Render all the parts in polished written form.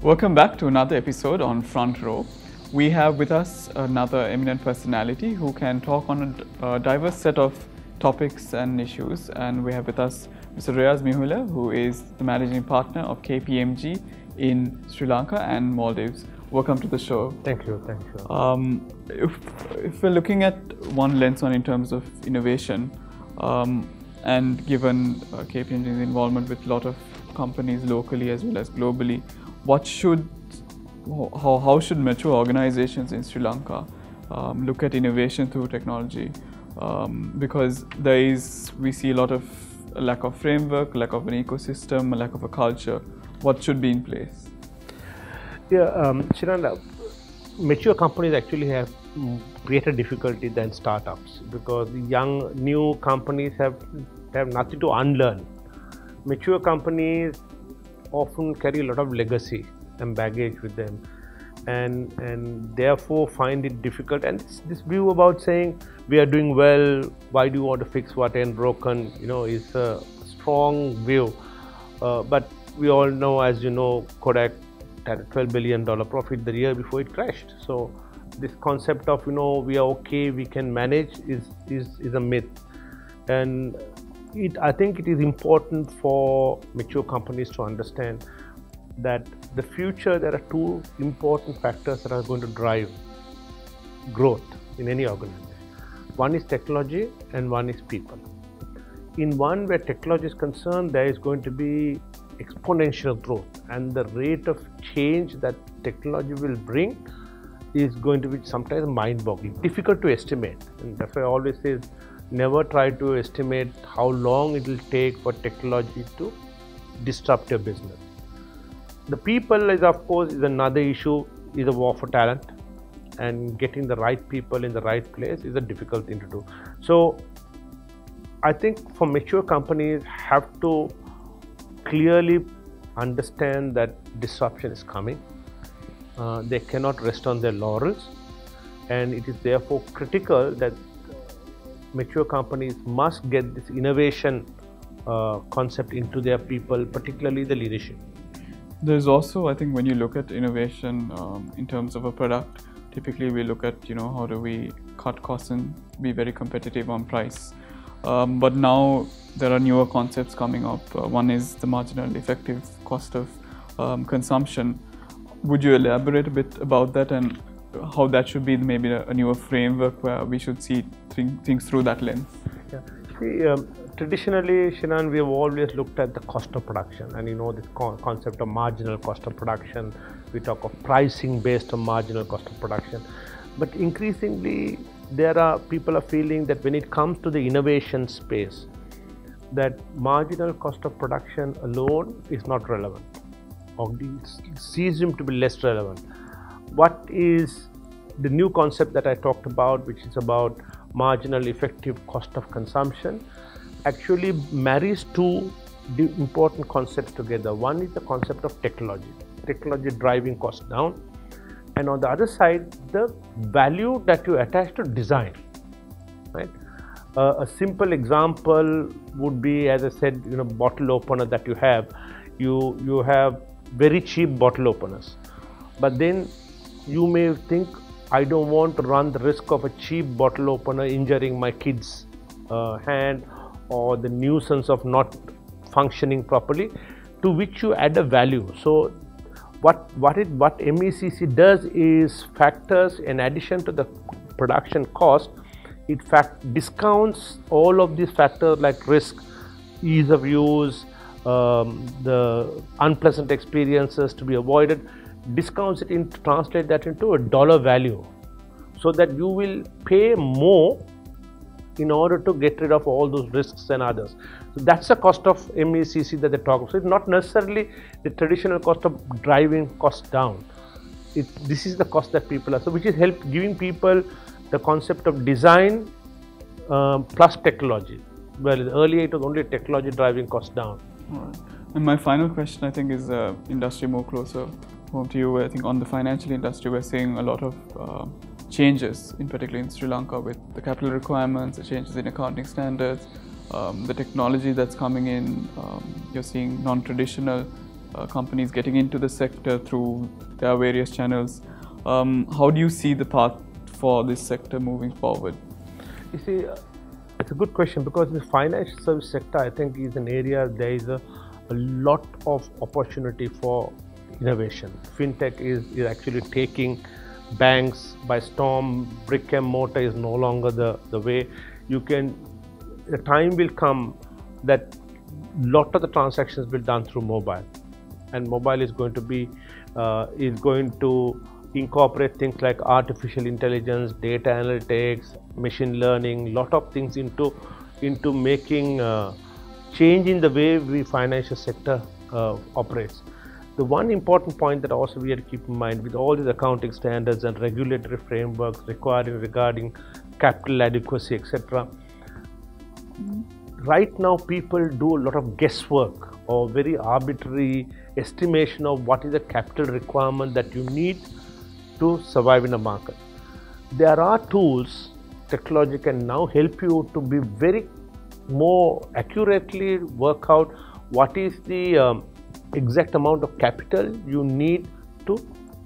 Welcome back to another episode on Front Row. We have with us another eminent personality who can talk on a diverse set of topics and issues. And we have with us Mr. Reyaz Mihular, who is the managing partner of KPMG in Sri Lanka and Maldives. Welcome to the show. Thank you. Thank you. If we're looking at one lens on in terms of innovation, and given KPMG's involvement with a lot of companies locally as well as globally, how should mature organizations in Sri Lanka look at innovation through technology? Because we see a lot of a lack of framework, lack of an ecosystem, a lack of a culture. What should be in place? Yeah, Shiran, mature companies actually have greater difficulty than startups because new companies have nothing to unlearn. Mature companies often carry a lot of legacy and baggage with them, and therefore find it difficult. And this view about saying we are doing well, why do you want to fix what ain't broken, is a strong view. But we all know, as you know, Kodak had a $12 billion profit the year before it crashed. So this concept of we are okay, we can manage is a myth. And I think it is important for mature companies to understand that the future, there are two important factors that are going to drive growth in any organization. One is technology and one is people. In one where technology is concerned, there is going to be exponential growth, and the rate of change that technology will bring is going to be sometimes mind-boggling, difficult to estimate. And that's why I always say, never try to estimate how long it will take for technology to disrupt your business. The people is another issue, is a war for talent, and getting the right people in the right place is a difficult thing to do. So I think for mature companies have to clearly understand that disruption is coming. They cannot rest on their laurels, and it is therefore critical that mature companies must get this innovation concept into their people, particularly the leadership. There's also, I think, when you look at innovation in terms of a product, typically we look at how do we cut costs and be very competitive on price. But now there are newer concepts coming up. One is the marginal effective cost of consumption. Would you elaborate a bit about that and how that should be maybe a newer framework where we should see things through that lens? Yeah. See, traditionally, Shiran, we have always looked at the cost of production, and this concept of marginal cost of production. We talk of pricing based on marginal cost of production. But increasingly, people are feeling that when it comes to the innovation space, that marginal cost of production alone is not relevant, or it seems to be less relevant. What is the new concept that I talked about, which is about marginal effective cost of consumption, actually marries two important concepts together. One is the concept of technology driving costs down, and on the other side, the value that you attach to design. Right? A simple example would be, as I said, bottle opener that you have. You have very cheap bottle openers, but then you may think, I don't want to run the risk of a cheap bottle opener injuring my kid's hand, or the nuisance of not functioning properly, to which you add a value. So what MECC does is factors, in addition to the production cost, it discounts all of these factors like risk, ease of use, the unpleasant experiences to be avoided, discounts it translate that into a dollar value, so that you will pay more in order to get rid of all those risks and others. So that's the cost of MECC that they talk about. So it's not necessarily the traditional cost of driving costs down. This is the cost that people are, so which is giving people the concept of design plus technology. Well, earlier it was only technology driving costs down. All right. And my final question, I think, is industry more closer home to you. I think on the financial industry, we're seeing a lot of changes, in particular in Sri Lanka, with the capital requirements, the changes in accounting standards, the technology that's coming in. You're seeing non-traditional companies getting into the sector through their various channels. How do you see the path for this sector moving forward? You see, it's a good question, because the financial service sector, I think, is an area there is a lot of opportunity for innovation. Fintech is actually taking banks by storm. Brick and mortar is no longer the way. The time will come that lot of the transactions will be done through mobile, and mobile is going to incorporate things like artificial intelligence, data analytics, machine learning, lot of things into making changing the way the financial sector operates. The one important point that also we have to keep in mind, with all these accounting standards and regulatory frameworks regarding capital adequacy, etc. Right now, people do a lot of guesswork or very arbitrary estimation of what is the capital requirement that you need to survive in a market. There are tools, technology can now help you to be very more accurately work out what is the exact amount of capital you need to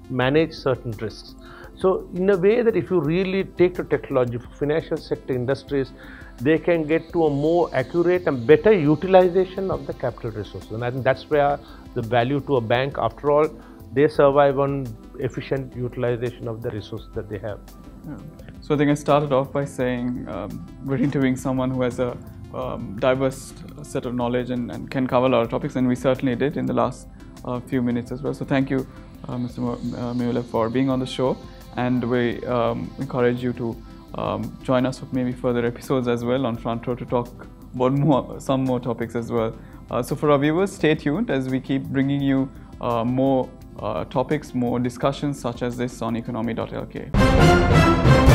manage certain risks. So in a way that if you really take to technology for financial sector industries, they can get to a more accurate and better utilization of the capital resources. And I think that's where the value to a bank, after all, they survive on efficient utilization of the resources that they have. Yeah. So I think I started off by saying we're interviewing someone who has a diverse set of knowledge and can cover a lot of topics, and we certainly did in the last few minutes as well. So thank you, Mr. Mihular, for being on the show, and we encourage you to join us for maybe further episodes as well on Front Row to talk about some more topics as well. So for our viewers, stay tuned as we keep bringing you more topics, more discussions such as this on Economy.lk.